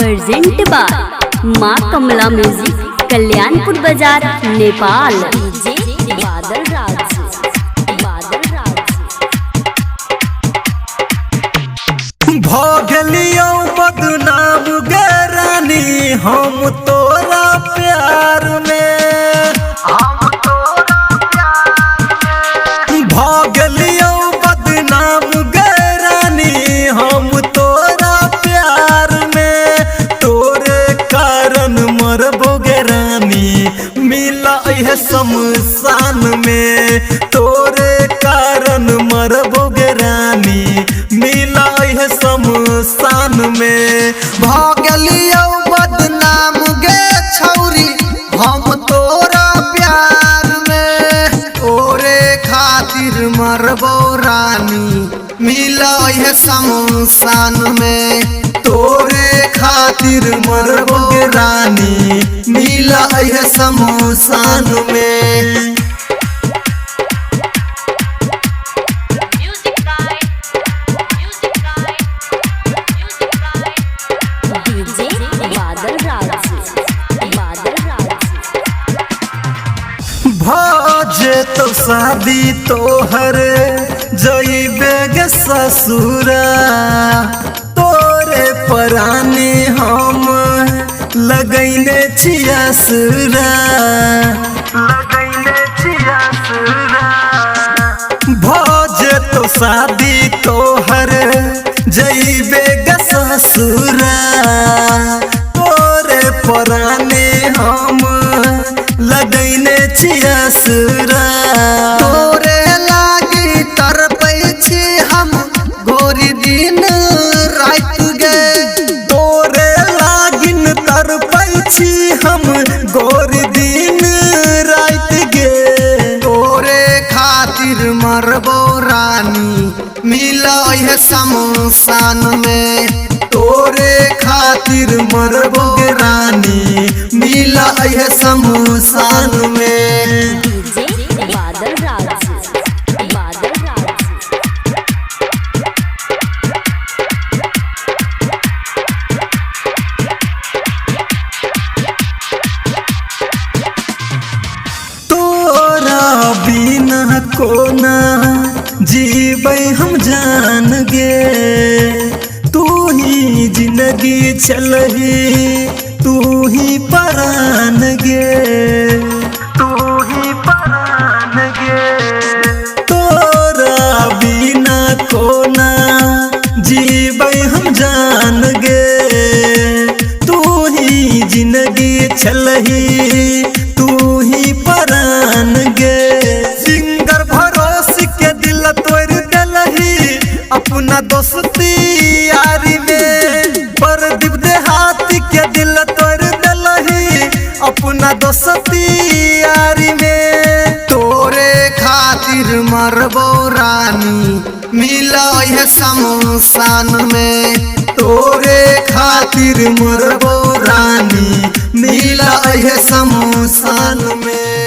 Present by माँ कमला music Kalyanpur बाजार Nepal. DJ बादल राज, बादल राज। भगलियो बदनाम गे रानी हम तोरा प्यार में, भगलियो बदनाम गे रानी हम तोरा प्यार में। तोरे कारण मरबो गे रानी मिला है शमशान में। तोरे कारण मरबो गे रानी मिला है शमशान में। भगलियो बदनाम गे छौरी हम तोरा प्यार में। तोरे खातिर मरबो रानी मिला है शमशान में। तोरे खातिर मरबो रानी मिला है शमशान में। भजे तो शादी तोहर जइबे गे ससुरा। तोरे परानी हम लगैले छिया सुरा, लगैले छिया सुरा। भजे तो शादी तोहर जइबे गे ससुरा। तोरे परानी हम लगैले छिया सुरा। तोरे लागी तरपै छी हम गोरी दिन रात गे। तोरे लागिन तरपै छी हम गोरी दिन रात गे। तोरे खातिर मरबो रानी मिला है शमशान में। तोरे खातिर मरबो रानी मिला है शमशान में। डीजे बादल राज, बादल राज। तोरा बिना कोना जीबै हम जान गे। तू ही जिंदगी चलही, तू ही परान गे, तू ही परान गे। तोरा बिना कोना जीबै हम जान गे। तू ही जिंदगी चलही, तू ही परान गे। सिंगर भरोस के दिल तोड़ दलही अपना दोस्ती यारी में। प्रदीप देहाती के दिल तोड़ दलही अपना दोस्ती यारी में। तोरे खातिर मरबो रानी मिला है शमशान में। तोरे खातिर मरबो रानी मिला है शमशान में।